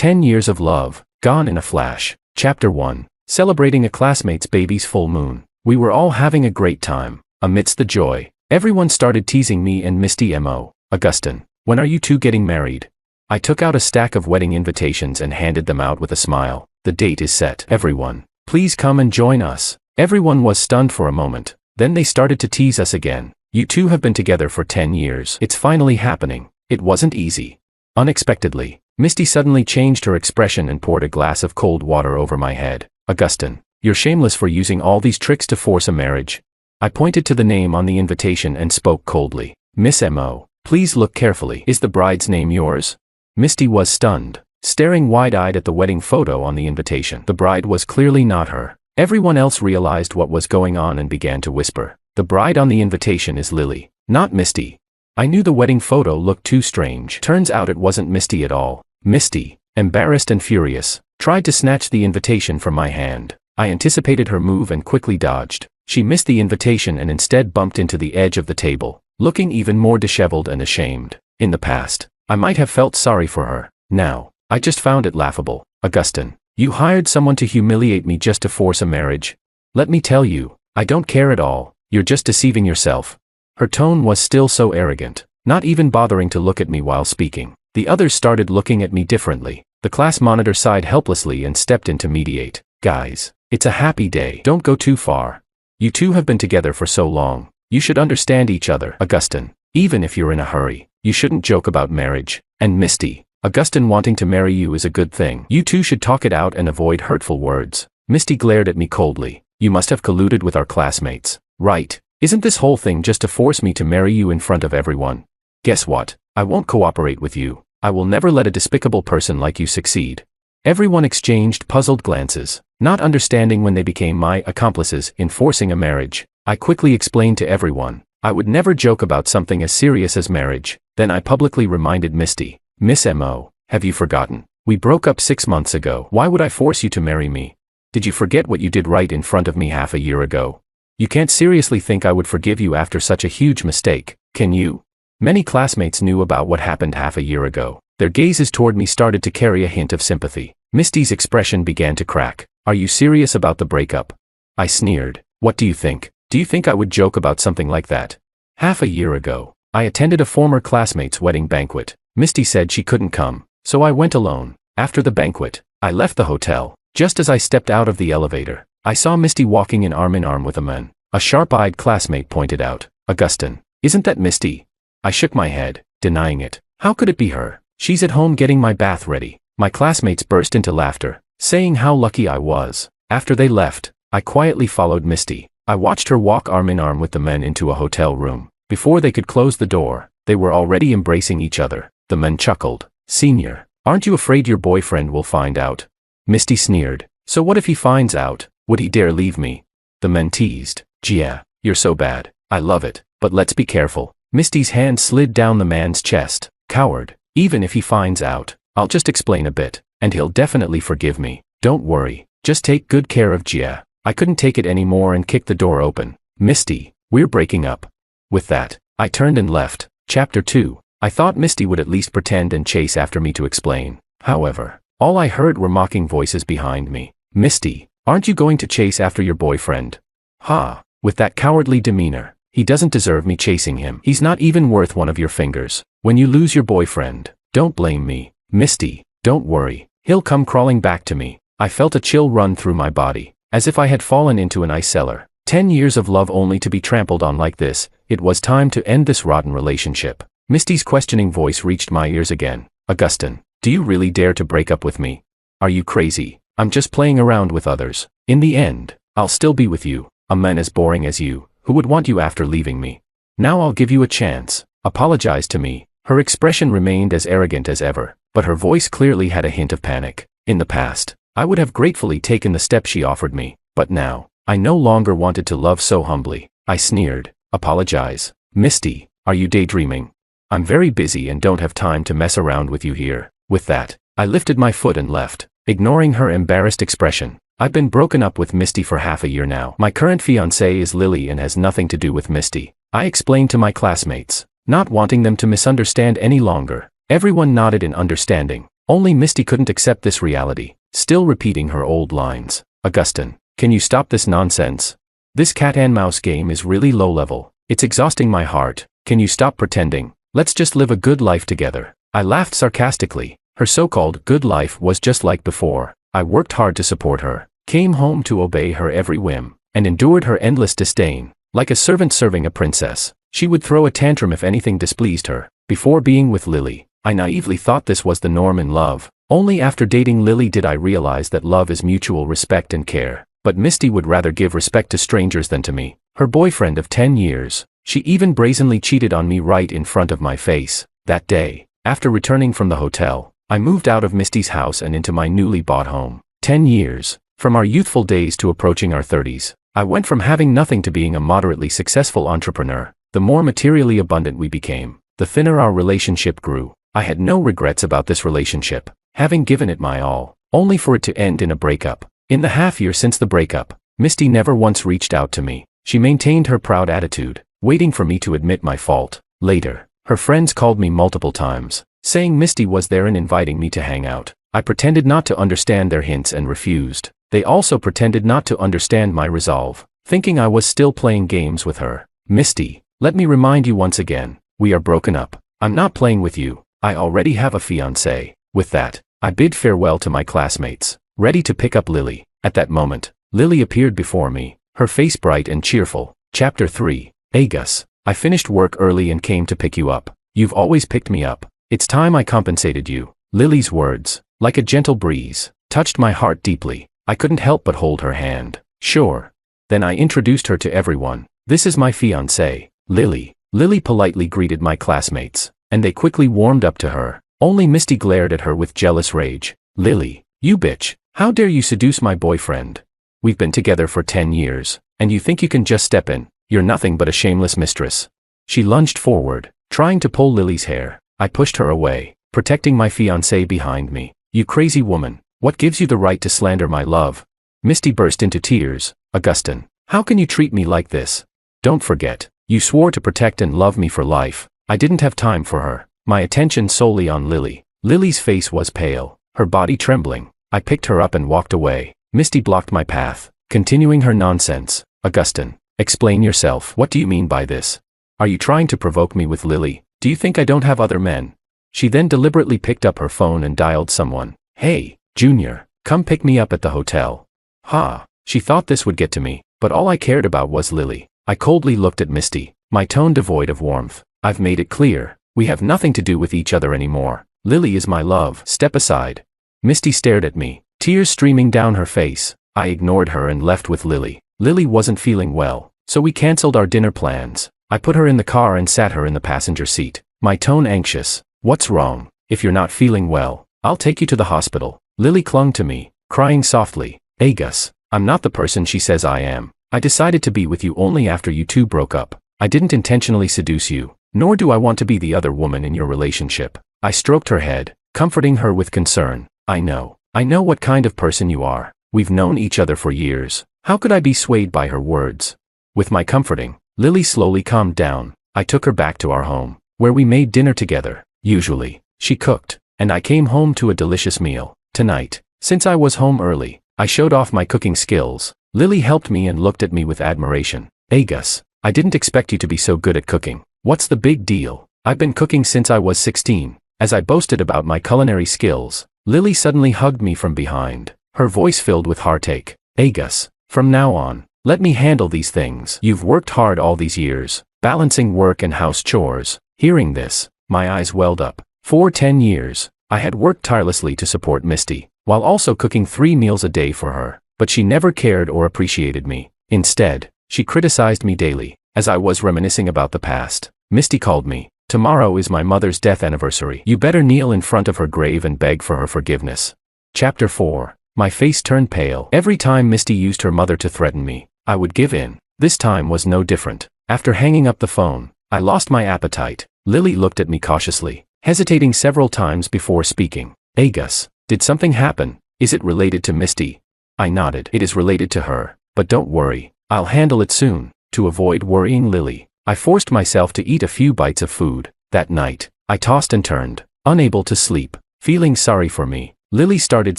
10 years of love, gone in a flash. Chapter 1. Celebrating a classmate's baby's full moon. We were all having a great time. Amidst the joy, everyone started teasing me and Misty Mo. Augustine, when are you two getting married? I took out a stack of wedding invitations and handed them out with a smile. The date is set. Everyone, please come and join us. Everyone was stunned for a moment. Then they started to tease us again. You two have been together for 10 years. It's finally happening. It wasn't easy. Unexpectedly, Misty suddenly changed her expression and poured a glass of cold water over my head. Augustine, you're shameless for using all these tricks to force a marriage. I pointed to the name on the invitation and spoke coldly. Miss Mo, please look carefully. Is the bride's name yours? Misty was stunned, staring wide-eyed at the wedding photo on the invitation. The bride was clearly not her. Everyone else realized what was going on and began to whisper. The bride on the invitation is Lily, not Misty. I knew the wedding photo looked too strange. Turns out it wasn't Misty at all. Misty, embarrassed and furious, tried to snatch the invitation from my hand. I anticipated her move and quickly dodged. She missed the invitation and instead bumped into the edge of the table, looking even more disheveled and ashamed. In the past, I might have felt sorry for her. Now, I just found it laughable. Augustine, you hired someone to humiliate me just to force a marriage? Let me tell you, I don't care at all. You're just deceiving yourself. Her tone was still so arrogant, not even bothering to look at me while speaking. The others started looking at me differently. The class monitor sighed helplessly and stepped in to mediate. Guys, it's a happy day. Don't go too far. You two have been together for so long. You should understand each other. Augustine, even if you're in a hurry, you shouldn't joke about marriage. And Misty, Augustine wanting to marry you is a good thing. You two should talk it out and avoid hurtful words. Misty glared at me coldly. You must have colluded with our classmates, right? Isn't this whole thing just to force me to marry you in front of everyone? Guess what? I won't cooperate with you. I will never let a despicable person like you succeed. Everyone exchanged puzzled glances, not understanding when they became my accomplices in forcing a marriage. I quickly explained to everyone, I would never joke about something as serious as marriage. Then I publicly reminded Misty, Miss Mo, have you forgotten? We broke up 6 months ago. Why would I force you to marry me? Did you forget what you did right in front of me half a year ago? You can't seriously think I would forgive you after such a huge mistake, can you? Many classmates knew about what happened half a year ago. Their gazes toward me started to carry a hint of sympathy. Misty's expression began to crack. Are you serious about the breakup? I sneered. What do you think? Do you think I would joke about something like that? Half a year ago, I attended a former classmate's wedding banquet. Misty said she couldn't come, so I went alone. After the banquet, I left the hotel. Just as I stepped out of the elevator, I saw Misty walking in arm with a man. A sharp-eyed classmate pointed out, Augustine, isn't that Misty? I shook my head, denying it. How could it be her? She's at home getting my bath ready. My classmates burst into laughter, saying how lucky I was. After they left, I quietly followed Misty. I watched her walk arm in arm with the men into a hotel room. Before they could close the door, they were already embracing each other. The men chuckled. Senior, aren't you afraid your boyfriend will find out? Misty sneered. So what if he finds out? Would he dare leave me? The men teased. Yeah, you're so bad. I love it, but let's be careful. Misty's hand slid down the man's chest. Coward. Even if he finds out, I'll just explain a bit, and he'll definitely forgive me. Don't worry, just take good care of Gia. I couldn't take it anymore and kicked the door open. Misty, we're breaking up. With that, I turned and left. Chapter 2. I thought Misty would at least pretend and chase after me to explain. However, all I heard were mocking voices behind me. Misty, aren't you going to chase after your boyfriend? Ha, with that cowardly demeanor. He doesn't deserve me chasing him. He's not even worth one of your fingers. When you lose your boyfriend, don't blame me. Misty, don't worry. He'll come crawling back to me. I felt a chill run through my body, as if I had fallen into an ice cellar. 10 years of love only to be trampled on like this. It was time to end this rotten relationship. Misty's questioning voice reached my ears again. Augustine, do you really dare to break up with me? Are you crazy? I'm just playing around with others. In the end, I'll still be with you. A man as boring as you. Who would want you after leaving me? Now I'll give you a chance. Apologize to me. Her expression remained as arrogant as ever, but her voice clearly had a hint of panic. In the past, I would have gratefully taken the step she offered me, but now, I no longer wanted to love so humbly. I sneered. Apologize. Misty, are you daydreaming? I'm very busy and don't have time to mess around with you here. With that, I lifted my foot and left, ignoring her embarrassed expression. I've been broken up with Misty for half a year now. My current fiancée is Lily and has nothing to do with Misty. I explained to my classmates, not wanting them to misunderstand any longer. Everyone nodded in understanding. Only Misty couldn't accept this reality, still repeating her old lines. Augustine, can you stop this nonsense? This cat and mouse game is really low level. It's exhausting my heart. Can you stop pretending? Let's just live a good life together. I laughed sarcastically. Her so-called good life was just like before. I worked hard to support her, came home to obey her every whim, and endured her endless disdain. Like a servant serving a princess, she would throw a tantrum if anything displeased her. Before being with Lily, I naively thought this was the norm in love. Only after dating Lily did I realize that love is mutual respect and care. But Misty would rather give respect to strangers than to me, her boyfriend of 10 years. She even brazenly cheated on me right in front of my face. That day, after returning from the hotel, I moved out of Misty's house and into my newly bought home. 10 years. From our youthful days to approaching our 30s, I went from having nothing to being a moderately successful entrepreneur. The more materially abundant we became, the thinner our relationship grew. I had no regrets about this relationship, having given it my all, only for it to end in a breakup. In the half year since the breakup, Misty never once reached out to me. She maintained her proud attitude, waiting for me to admit my fault. Later, her friends called me multiple times, saying Misty was there and inviting me to hang out. I pretended not to understand their hints and refused. They also pretended not to understand my resolve, thinking I was still playing games with her. Misty, let me remind you once again, we are broken up. I'm not playing with you. I already have a fiancé. With that, I bid farewell to my classmates, ready to pick up Lily. At that moment, Lily appeared before me, her face bright and cheerful. Chapter 3. Agus, I finished work early and came to pick you up. You've always picked me up. It's time I compensated you. Lily's words, like a gentle breeze, touched my heart deeply. I couldn't help but hold her hand. Sure. Then I introduced her to everyone. This is my fiancé, Lily. Lily politely greeted my classmates, and they quickly warmed up to her. Only Misty glared at her with jealous rage. Lily, you bitch, how dare you seduce my boyfriend? We've been together for 10 years, and you think you can just step in? You're nothing but a shameless mistress. She lunged forward, trying to pull Lily's hair. I pushed her away, protecting my fiancé behind me. You crazy woman, what gives you the right to slander my love? Misty burst into tears. Augustine, how can you treat me like this? Don't forget, you swore to protect and love me for life. I didn't have time for her. My attention solely on Lily. Lily's face was pale, her body trembling. I picked her up and walked away. Misty blocked my path, continuing her nonsense. Augustine, explain yourself. What do you mean by this? Are you trying to provoke me with Lily? Do you think I don't have other men? She then deliberately picked up her phone and dialed someone. Hey, Junior, come pick me up at the hotel. Ha, she thought this would get to me, but all I cared about was Lily. I coldly looked at Misty, my tone devoid of warmth. I've made it clear, we have nothing to do with each other anymore. Lily is my love. Step aside. Misty stared at me, tears streaming down her face. I ignored her and left with Lily. Lily wasn't feeling well, so we canceled our dinner plans. I put her in the car and sat her in the passenger seat, my tone anxious. What's wrong? If you're not feeling well, I'll take you to the hospital. Lily clung to me, crying softly. Agus, I'm not the person she says I am. I decided to be with you only after you two broke up. I didn't intentionally seduce you, nor do I want to be the other woman in your relationship. I stroked her head, comforting her with concern. I know what kind of person you are. We've known each other for years. How could I be swayed by her words? With my comforting, Lily slowly calmed down. I took her back to our home, where we made dinner together. Usually, she cooked, and I came home to a delicious meal. Tonight, since I was home early, I showed off my cooking skills. Lily helped me and looked at me with admiration. Agus, I didn't expect you to be so good at cooking. What's the big deal? I've been cooking since I was 16. As I boasted about my culinary skills, Lily suddenly hugged me from behind, her voice filled with heartache. Agus, from now on, let me handle these things. You've worked hard all these years, balancing work and house chores. Hearing this, my eyes welled up. For 10 years, I had worked tirelessly to support Misty, while also cooking 3 meals a day for her, but she never cared or appreciated me. Instead, she criticized me daily. As I was reminiscing about the past, Misty called me. Tomorrow is my mother's death anniversary. You better kneel in front of her grave and beg for her forgiveness. Chapter 4. My face turned pale. Every time Misty used her mother to threaten me, I would give in. This time was no different. After hanging up the phone, I lost my appetite. Lily looked at me cautiously, hesitating several times before speaking. Agus, did something happen? Is it related to Misty? I nodded. It is related to her, but don't worry, I'll handle it soon. To avoid worrying Lily, I forced myself to eat a few bites of food. That night, I tossed and turned, unable to sleep. Feeling sorry for me, Lily started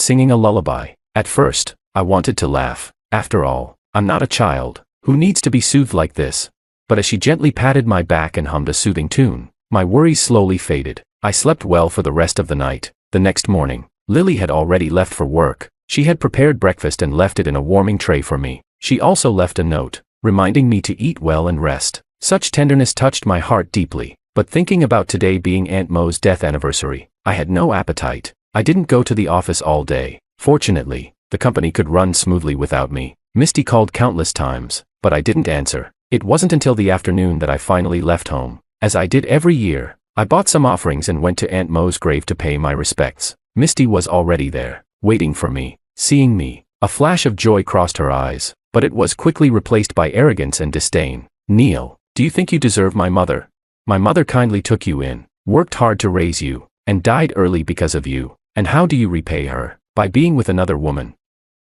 singing a lullaby. At first, I wanted to laugh. After all, I'm not a child who needs to be soothed like this. But as she gently patted my back and hummed a soothing tune, my worries slowly faded. I slept well for the rest of the night. The next morning, Lily had already left for work. She had prepared breakfast and left it in a warming tray for me. She also left a note, reminding me to eat well and rest. Such tenderness touched my heart deeply. But thinking about today being Aunt Mo's death anniversary, I had no appetite. I didn't go to the office all day. Fortunately, the company could run smoothly without me. Misty called countless times, but I didn't answer. It wasn't until the afternoon that I finally left home. As I did every year, I bought some offerings and went to Aunt Mo's grave to pay my respects. Misty was already there, waiting for me. Seeing me, a flash of joy crossed her eyes, but it was quickly replaced by arrogance and disdain. "Neil, do you think you deserve my mother? My mother kindly took you in, worked hard to raise you, and died early because of you. And how do you repay her? By being with another woman.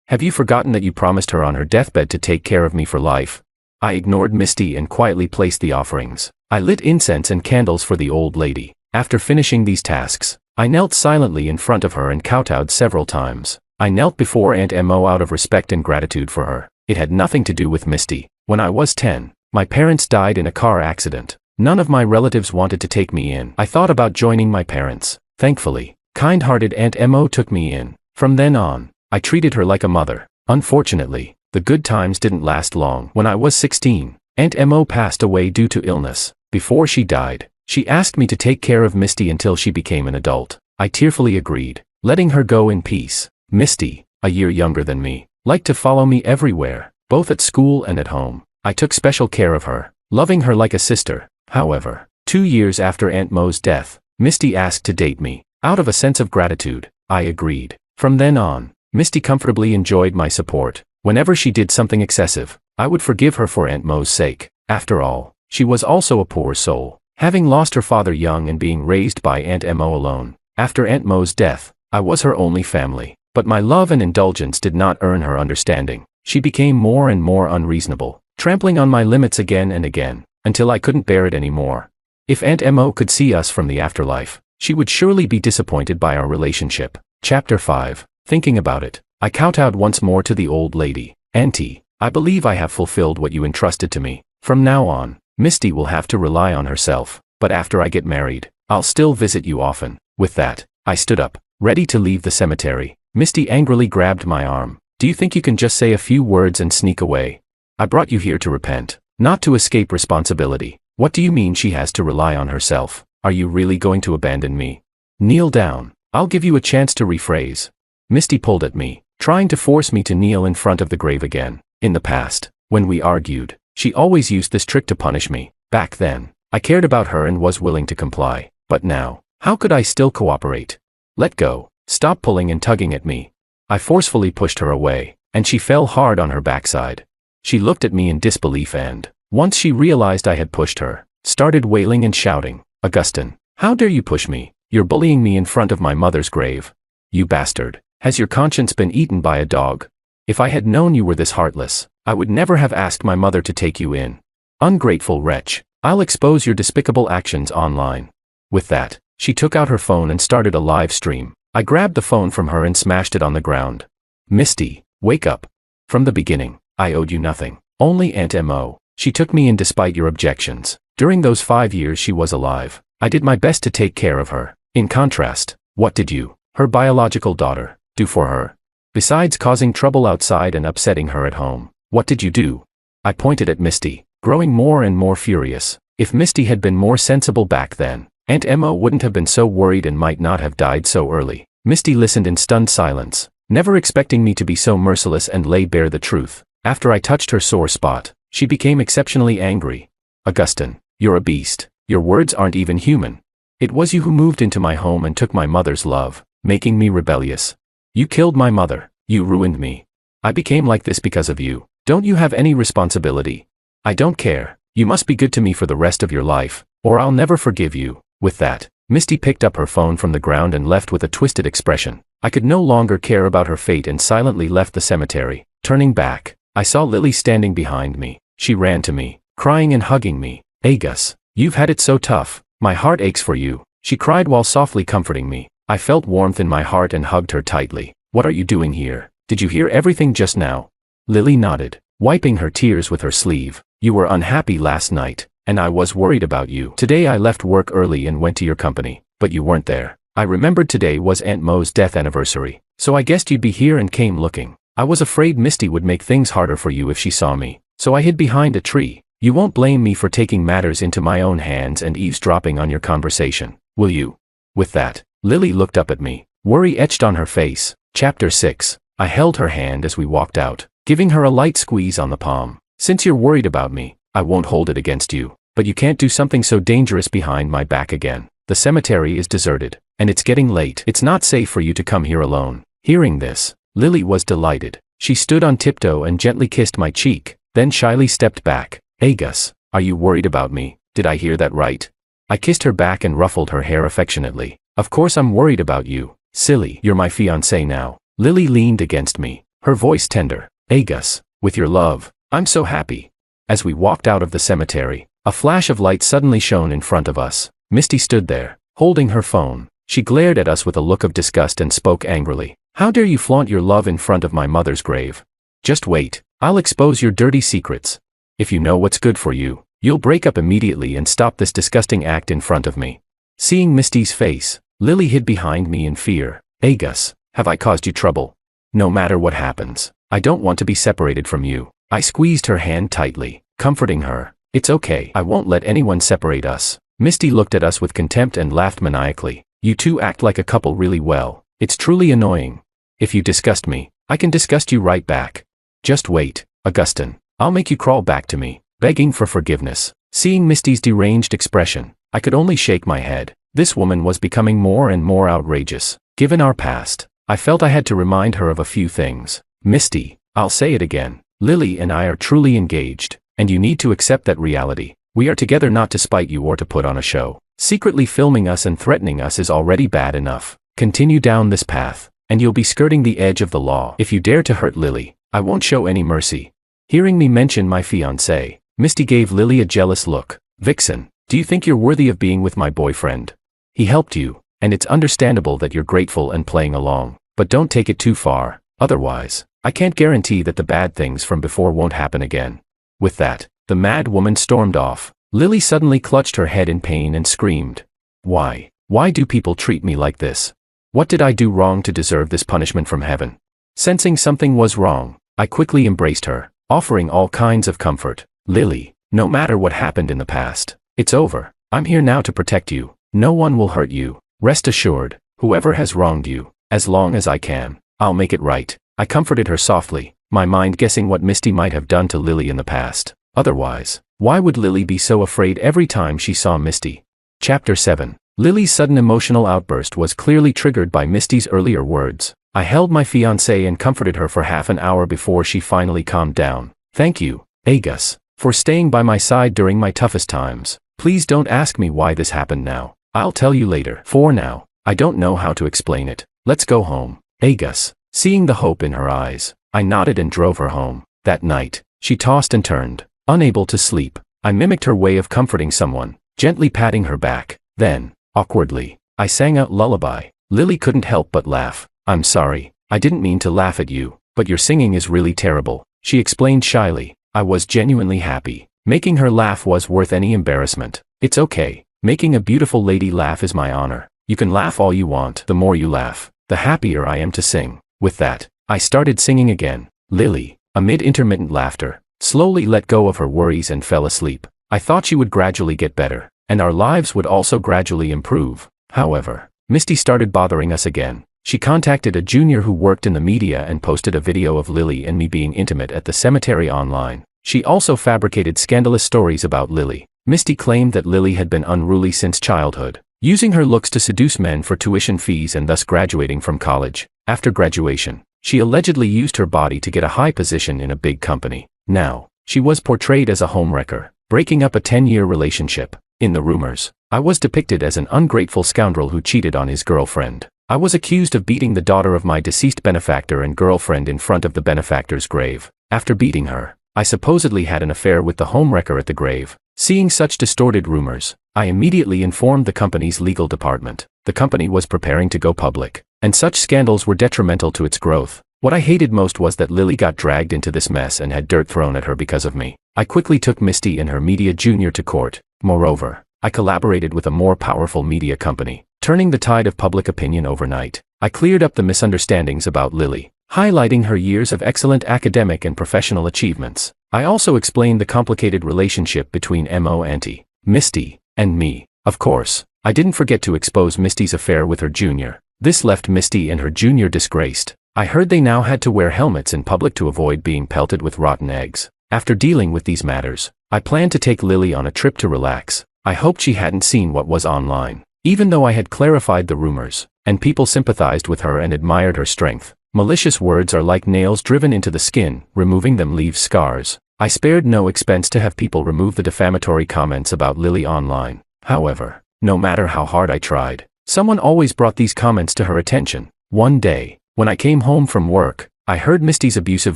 Have you forgotten that you promised her on her deathbed to take care of me for life?" I ignored Misty and quietly placed the offerings. I lit incense and candles for the old lady. After finishing these tasks, I knelt silently in front of her and kowtowed several times. I knelt before Aunt Mo out of respect and gratitude for her. It had nothing to do with Misty. When I was 10, my parents died in a car accident. None of my relatives wanted to take me in. I thought about joining my parents. Thankfully, kind-hearted Aunt Mo took me in. From then on, I treated her like a mother. Unfortunately, the good times didn't last long. When I was 16, Aunt Mo passed away due to illness. Before she died, she asked me to take care of Misty until she became an adult. I tearfully agreed, letting her go in peace. Misty, a year younger than me, liked to follow me everywhere, both at school and at home. I took special care of her, loving her like a sister. However, 2 years after Aunt Mo's death, Misty asked to date me. Out of a sense of gratitude, I agreed. From then on, Misty comfortably enjoyed my support. Whenever she did something excessive, I would forgive her for Aunt Mo's sake. After all, she was also a poor soul, having lost her father young and being raised by Aunt Mo alone. After Aunt Mo's death, I was her only family. But my love and indulgence did not earn her understanding. She became more and more unreasonable, trampling on my limits again and again, until I couldn't bear it anymore. If Aunt Mo could see us from the afterlife, she would surely be disappointed by our relationship. Chapter 5. Thinking about it, I kowtowed once more to the old lady. "Auntie, I believe I have fulfilled what you entrusted to me. From now on, Misty will have to rely on herself, but after I get married, I'll still visit you often." With that, I stood up, ready to leave the cemetery. Misty angrily grabbed my arm. "Do you think you can just say a few words and sneak away? I brought you here to repent, not to escape responsibility." "What do you mean she has to rely on herself? Are you really going to abandon me?" "Kneel down. I'll give you a chance to rephrase." Misty pulled at me, trying to force me to kneel in front of the grave again. In the past, when we argued, she always used this trick to punish me. Back then, I cared about her and was willing to comply. But now, how could I still cooperate? "Let go. Stop pulling and tugging at me." I forcefully pushed her away, and she fell hard on her backside. She looked at me in disbelief and, once she realized I had pushed her, started wailing and shouting, "Augustine, how dare you push me? You're bullying me in front of my mother's grave. You bastard, has your conscience been eaten by a dog? If I had known you were this heartless, I would never have asked my mother to take you in. Ungrateful wretch, I'll expose your despicable actions online." With that, she took out her phone and started a live stream. I grabbed the phone from her and smashed it on the ground. "Misty, wake up. From the beginning, I owed you nothing, only Aunt Mo. She took me in despite your objections. During those 5 years she was alive, I did my best to take care of her. In contrast, what did you, her biological daughter, do for her? Besides causing trouble outside and upsetting her at home, what did you do?" I pointed at Misty, growing more and more furious. If Misty had been more sensible back then, Aunt Mo wouldn't have been so worried and might not have died so early. Misty listened in stunned silence, never expecting me to be so merciless and lay bare the truth. After I touched her sore spot, she became exceptionally angry. "Augustine, you're a beast. Your words aren't even human. It was you who moved into my home and took my mother's love, making me rebellious. You killed my mother. You ruined me. I became like this because of you. Don't you have any responsibility? I don't care. You must be good to me for the rest of your life, or I'll never forgive you." With that, Misty picked up her phone from the ground and left with a twisted expression. I could no longer care about her fate and silently left the cemetery. Turning back, I saw Lily standing behind me. She ran to me, crying and hugging me. "Agus, you've had it so tough. My heart aches for you," she cried while softly comforting me. I felt warmth in my heart and hugged her tightly. What are you doing here? Did you hear everything just now? Lily nodded, wiping her tears with her sleeve. You were unhappy last night, and I was worried about you. Today I left work early and went to your company, but you weren't there. I remembered today was Aunt Mo's death anniversary, so I guessed you'd be here and came looking. I was afraid Misty would make things harder for you if she saw me, so I hid behind a tree. You won't blame me for taking matters into my own hands and eavesdropping on your conversation, will you? With that, Lily looked up at me, worry etched on her face. Chapter 6. I held her hand as we walked out, giving her a light squeeze on the palm. Since you're worried about me, I won't hold it against you, but you can't do something so dangerous behind my back again. The cemetery is deserted, and it's getting late. It's not safe for you to come here alone. Hearing this, Lily was delighted. She stood on tiptoe and gently kissed my cheek, then shyly stepped back. Hey Gus, are you worried about me? Did I hear that right? I kissed her back and ruffled her hair affectionately. Of course I'm worried about you, silly. You're my fiancé now. Lily leaned against me, her voice tender. Hey Gus, with your love, I'm so happy. As we walked out of the cemetery, a flash of light suddenly shone in front of us. Misty stood there, holding her phone. She glared at us with a look of disgust and spoke angrily. How dare you flaunt your love in front of my mother's grave? Just wait, I'll expose your dirty secrets. If you know what's good for you, you'll break up immediately and stop this disgusting act in front of me. Seeing Misty's face, Lily hid behind me in fear. Hey Gus, have I caused you trouble? No matter what happens, I don't want to be separated from you. I squeezed her hand tightly, comforting her. It's okay, I won't let anyone separate us. Misty looked at us with contempt and laughed maniacally. You two act like a couple really well. It's truly annoying. If you disgust me, I can disgust you right back. Just wait, Augustine. I'll make you crawl back to me, begging for forgiveness. Seeing Misty's deranged expression, I could only shake my head. This woman was becoming more and more outrageous. Given our past, I felt I had to remind her of a few things. Misty, I'll say it again. Lily and I are truly engaged, and you need to accept that reality. We are together not to spite you or to put on a show. Secretly filming us and threatening us is already bad enough. Continue down this path, and you'll be skirting the edge of the law. If you dare to hurt Lily, I won't show any mercy. Hearing me mention my fiancé, Misty gave Lily a jealous look. Vixen, do you think you're worthy of being with my boyfriend? He helped you, and it's understandable that you're grateful and playing along, but don't take it too far, otherwise, I can't guarantee that the bad things from before won't happen again. With that, the mad woman stormed off. Lily suddenly clutched her head in pain and screamed. Why? Why do people treat me like this? What did I do wrong to deserve this punishment from heaven? Sensing something was wrong, I quickly embraced her, offering all kinds of comfort. Lily, no matter what happened in the past, it's over. I'm here now to protect you. No one will hurt you. Rest assured, whoever has wronged you, as long as I can, I'll make it right. I comforted her softly, my mind guessing what Misty might have done to Lily in the past. Otherwise, why would Lily be so afraid every time she saw Misty? Chapter 7. Lily's sudden emotional outburst was clearly triggered by Misty's earlier words. I held my fiancée and comforted her for half an hour before she finally calmed down. Thank you, Agus, for staying by my side during my toughest times. Please don't ask me why this happened now. I'll tell you later. For now, I don't know how to explain it. Let's go home. Agus. Seeing the hope in her eyes, I nodded and drove her home. That night, she tossed and turned, unable to sleep. I mimicked her way of comforting someone, gently patting her back. Then, awkwardly, I sang a lullaby. Lily couldn't help but laugh. I'm sorry, I didn't mean to laugh at you, but your singing is really terrible, she explained shyly. I was genuinely happy. Making her laugh was worth any embarrassment. It's okay. Making a beautiful lady laugh is my honor. You can laugh all you want. The more you laugh, the happier I am to sing. With that, I started singing again. Lily, amid intermittent laughter, slowly let go of her worries and fell asleep. I thought she would gradually get better, and our lives would also gradually improve. However, Misty started bothering us again. She contacted a junior who worked in the media and posted a video of Lily and me being intimate at the cemetery online. She also fabricated scandalous stories about Lily. Misty claimed that Lily had been unruly since childhood, using her looks to seduce men for tuition fees and thus graduating from college. After graduation, she allegedly used her body to get a high position in a big company. Now, she was portrayed as a homewrecker, breaking up a 10-year relationship. In the rumors, I was depicted as an ungrateful scoundrel who cheated on his girlfriend. I was accused of beating the daughter of my deceased benefactor and girlfriend in front of the benefactor's grave. After beating her, I supposedly had an affair with the homewrecker at the grave. Seeing such distorted rumors, I immediately informed the company's legal department. The company was preparing to go public, and such scandals were detrimental to its growth. What I hated most was that Lily got dragged into this mess and had dirt thrown at her because of me. I quickly took Misty and her media junior to court. Moreover, I collaborated with a more powerful media company, turning the tide of public opinion overnight. I cleared up the misunderstandings about Lily, highlighting her years of excellent academic and professional achievements. I also explained the complicated relationship between Auntie, Misty, and me. Of course, I didn't forget to expose Misty's affair with her junior. This left Misty and her junior disgraced. I heard they now had to wear helmets in public to avoid being pelted with rotten eggs. After dealing with these matters, I planned to take Lily on a trip to relax. I hoped she hadn't seen what was online. Even though I had clarified the rumors, and people sympathized with her and admired her strength, malicious words are like nails driven into the skin, removing them leaves scars. I spared no expense to have people remove the defamatory comments about Lily online. However, no matter how hard I tried, someone always brought these comments to her attention. One day, when I came home from work, I heard Misty's abusive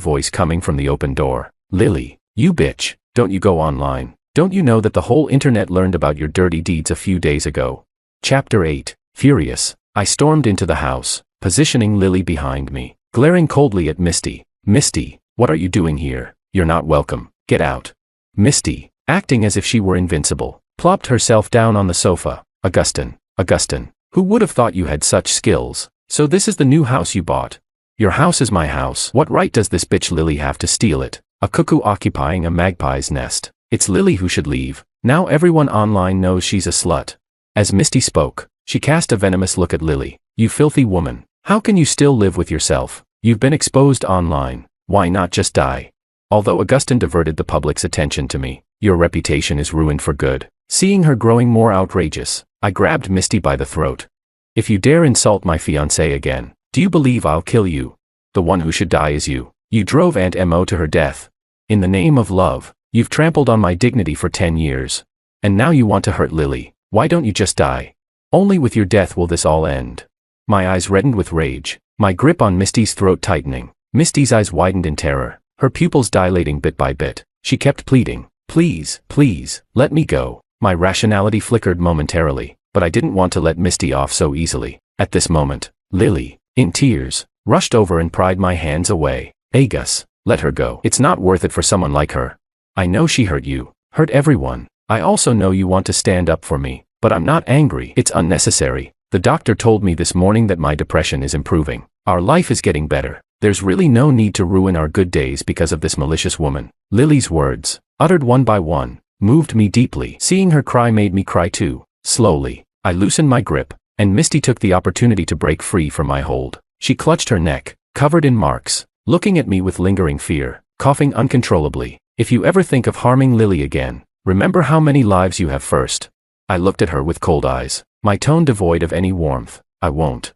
voice coming from the open door. "Lily, you bitch, don't you go online? Don't you know that the whole internet learned about your dirty deeds a few days ago?" Chapter 8. Furious, I stormed into the house, positioning Lily behind me, glaring coldly at Misty. "Misty, what are you doing here? You're not welcome. Get out." Misty, acting as if she were invincible, plopped herself down on the sofa. Augustine, who would have thought you had such skills? So this is the new house you bought? Your house is my house. What right does this bitch Lily have to steal it? A cuckoo occupying a magpie's nest. It's Lily who should leave. Now everyone online knows she's a slut. As Misty spoke, she cast a venomous look at Lily. "You filthy woman. How can you still live with yourself? You've been exposed online. Why not just die?" Although Augustine diverted the public's attention to me, your reputation is ruined for good. Seeing her growing more outrageous, I grabbed Misty by the throat. "If you dare insult my fiancée again, do you believe I'll kill you? The one who should die is you. You drove Aunt Mo to her death. In the name of love, you've trampled on my dignity for 10 years. And now you want to hurt Lily. Why don't you just die? Only with your death will this all end." My eyes reddened with rage, my grip on Misty's throat tightening. Misty's eyes widened in terror, her pupils dilating bit by bit. She kept pleading, "Please, please, let me go." My rationality flickered momentarily, but I didn't want to let Misty off so easily. At this moment, Lily, in tears, rushed over and pried my hands away. "Gus, let her go. It's not worth it for someone like her. I know she hurt you, hurt everyone. I also know you want to stand up for me, but I'm not angry. It's unnecessary. The doctor told me this morning that my depression is improving. Our life is getting better. There's really no need to ruin our good days because of this malicious woman." Lily's words, uttered one by one, moved me deeply. Seeing her cry made me cry too. Slowly, I loosened my grip, and Misty took the opportunity to break free from my hold. She clutched her neck, covered in marks, looking at me with lingering fear, coughing uncontrollably. "If you ever think of harming Lily again, remember how many lives you have first." I looked at her with cold eyes, my tone devoid of any warmth. I won't.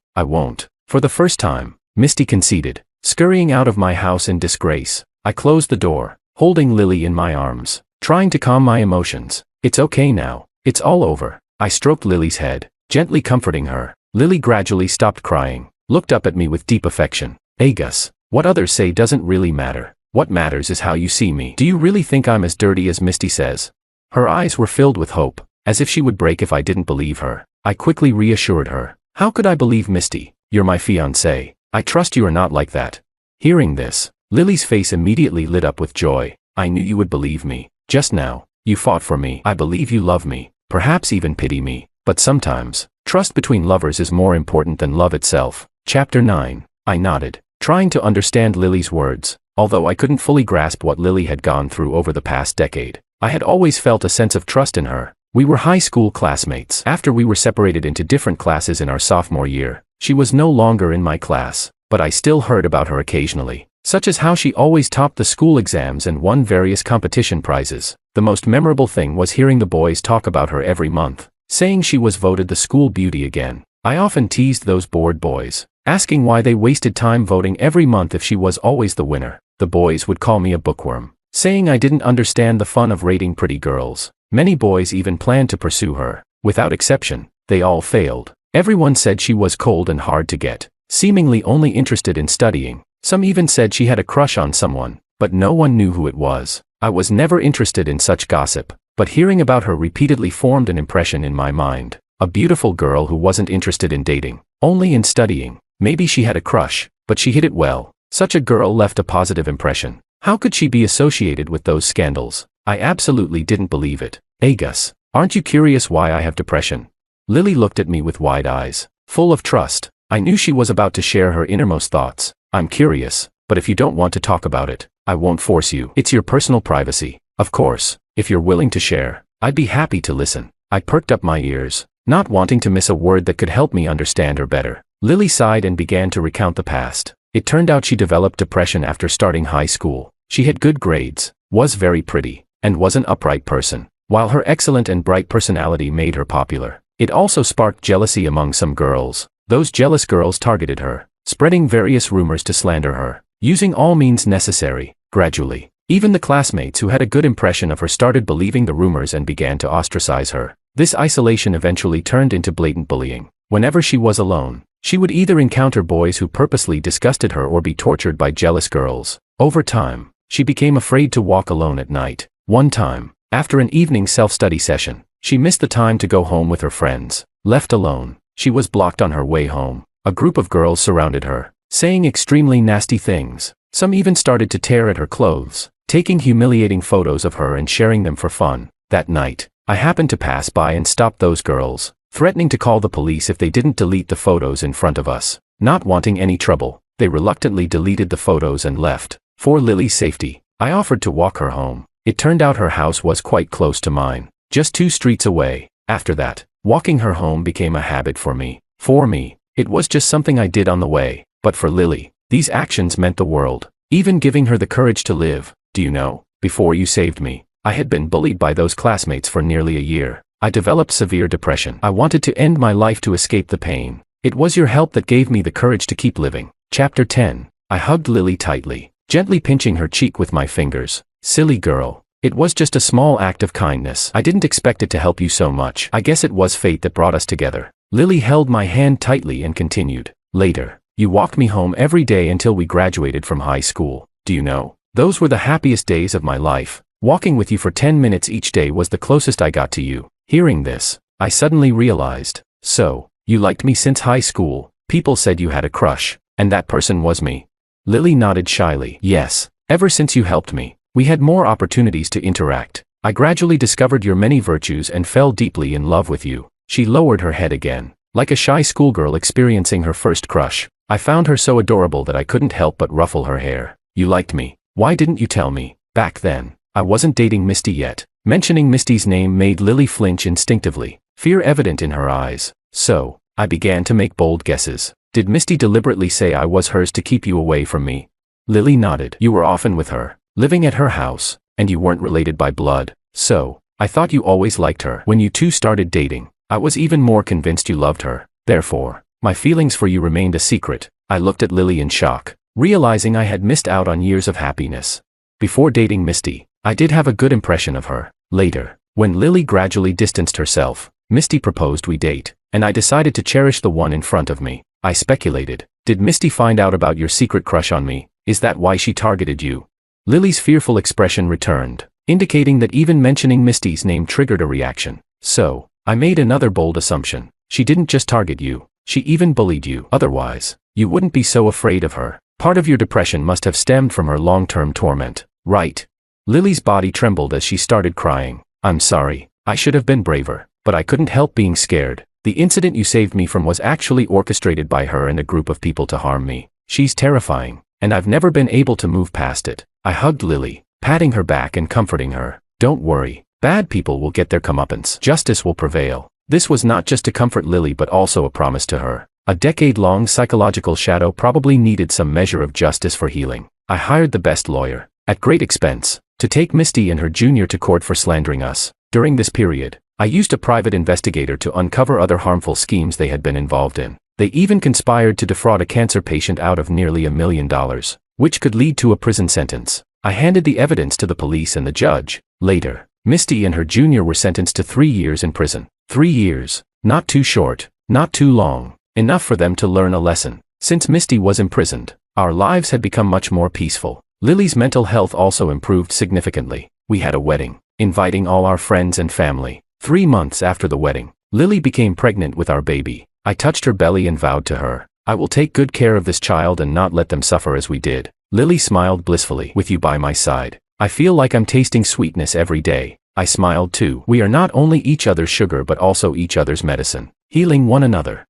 For the first time, Misty conceded, scurrying out of my house in disgrace. I closed the door, holding Lily in my arms, trying to calm my emotions. "It's okay now. It's all over." I stroked Lily's head, gently comforting her. Lily gradually stopped crying, looked up at me with deep affection. "Gus, what others say doesn't really matter. What matters is how you see me. Do you really think I'm as dirty as Misty says?" Her eyes were filled with hope, as if she would break if I didn't believe her. I quickly reassured her. "How could I believe Misty? You're my fiancé. I trust you are not like that." Hearing this, Lily's face immediately lit up with joy. "I knew you would believe me. Just now, you fought for me. I believe you love me, perhaps even pity me. But sometimes, trust between lovers is more important than love itself." Chapter 9. I nodded, trying to understand Lily's words. Although I couldn't fully grasp what Lily had gone through over the past decade, I had always felt a sense of trust in her. We were high school classmates. After we were separated into different classes in our sophomore year, she was no longer in my class, but I still heard about her occasionally, such as how she always topped the school exams and won various competition prizes. The most memorable thing was hearing the boys talk about her every month, saying she was voted the school beauty again. I often teased those bored boys, asking why they wasted time voting every month if she was always the winner. The boys would call me a bookworm, saying I didn't understand the fun of rating pretty girls. Many boys even planned to pursue her. Without exception, they all failed. Everyone said she was cold and hard to get, seemingly only interested in studying. Some even said she had a crush on someone, but no one knew who it was. I was never interested in such gossip, but hearing about her repeatedly formed an impression in my mind. A beautiful girl who wasn't interested in dating, only in studying. Maybe she had a crush, but she hid it well. Such a girl left a positive impression. How could she be associated with those scandals? I absolutely didn't believe it. Agus, aren't you curious why I have depression? Lily looked at me with wide eyes, full of trust. I knew she was about to share her innermost thoughts. I'm curious, but if you don't want to talk about it, I won't force you. It's your personal privacy. Of course, if you're willing to share, I'd be happy to listen. I perked up my ears, not wanting to miss a word that could help me understand her better. Lily sighed and began to recount the past. It turned out she developed depression after starting high school. She had good grades, was very pretty, and was an upright person. While her excellent and bright personality made her popular, it also sparked jealousy among some girls. Those jealous girls targeted her, spreading various rumors to slander her, using all means necessary. Gradually, even the classmates who had a good impression of her started believing the rumors and began to ostracize her. This isolation eventually turned into blatant bullying. Whenever she was alone, she would either encounter boys who purposely disgusted her or be tortured by jealous girls. Over time, she became afraid to walk alone at night. One time, after an evening self-study session, she missed the time to go home with her friends. Left alone, she was blocked on her way home. A group of girls surrounded her, saying extremely nasty things. Some even started to tear at her clothes, taking humiliating photos of her and sharing them for fun. That night, I happened to pass by and stopped those girls, threatening to call the police if they didn't delete the photos in front of us. Not wanting any trouble, they reluctantly deleted the photos and left. For Lily's safety, I offered to walk her home. It turned out her house was quite close to mine, just 2 streets away. After that, walking her home became a habit for me. For me, it was just something I did on the way, but for Lily, these actions meant the world, even giving her the courage to live. Do you know, before you saved me, I had been bullied by those classmates for nearly a year. I developed severe depression. I wanted to end my life to escape the pain. It was your help that gave me the courage to keep living. Chapter 10. I hugged Lily tightly, gently pinching her cheek with my fingers. Silly girl. It was just a small act of kindness. I didn't expect it to help you so much. I guess it was fate that brought us together. Lily held my hand tightly and continued. Later, you walked me home every day until we graduated from high school. Do you know? Those were the happiest days of my life. Walking with you for 10 minutes each day was the closest I got to you. Hearing this, I suddenly realized. So, you liked me since high school. People said you had a crush, and that person was me. Lily nodded shyly. Yes, ever since you helped me, we had more opportunities to interact. I gradually discovered your many virtues and fell deeply in love with you. She lowered her head again, like a shy schoolgirl experiencing her first crush. I found her so adorable that I couldn't help but ruffle her hair. You liked me. Why didn't you tell me? Back then, I wasn't dating Misty yet. Mentioning Misty's name made Lily flinch instinctively, fear evident in her eyes. So, I began to make bold guesses. Did Misty deliberately say I was hers to keep you away from me? Lily nodded. You were often with her, living at her house, and you weren't related by blood. So, I thought you always liked her. When you two started dating, I was even more convinced you loved her. Therefore, my feelings for you remained a secret. I looked at Lily in shock, realizing I had missed out on years of happiness. Before dating Misty, I did have a good impression of her. Later, when Lily gradually distanced herself, Misty proposed we date, and I decided to cherish the one in front of me. I speculated. Did Misty find out about your secret crush on me? Is that why she targeted you? Lily's fearful expression returned, indicating that even mentioning Misty's name triggered a reaction. So, I made another bold assumption. She didn't just target you, she even bullied you. Otherwise, you wouldn't be so afraid of her. Part of your depression must have stemmed from her long-term torment, right? Lily's body trembled as she started crying. I'm sorry, I should have been braver, but I couldn't help being scared. The incident you saved me from was actually orchestrated by her and a group of people to harm me. She's terrifying, and I've never been able to move past it. I hugged Lily, patting her back and comforting her. Don't worry, bad people will get their comeuppance. Justice will prevail. This was not just to comfort Lily but also a promise to her. A decade-long psychological shadow probably needed some measure of justice for healing. I hired the best lawyer, at great expense, to take Misty and her junior to court for slandering us. During this period, I used a private investigator to uncover other harmful schemes they had been involved in. They even conspired to defraud a cancer patient out of nearly $1 million, which could lead to a prison sentence. I handed the evidence to the police and the judge. Later, Misty and her junior were sentenced to 3 years in prison. 3 years. Not too short, not too long. Enough for them to learn a lesson. Since Misty was imprisoned, our lives had become much more peaceful. Lily's mental health also improved significantly. We had a wedding, inviting all our friends and family. 3 months after the wedding, Lily became pregnant with our baby. I touched her belly and vowed to her, I will take good care of this child and not let them suffer as we did. Lily smiled blissfully. With you by my side, I feel like I'm tasting sweetness every day. I smiled too. We are not only each other's sugar but also each other's medicine, healing one another.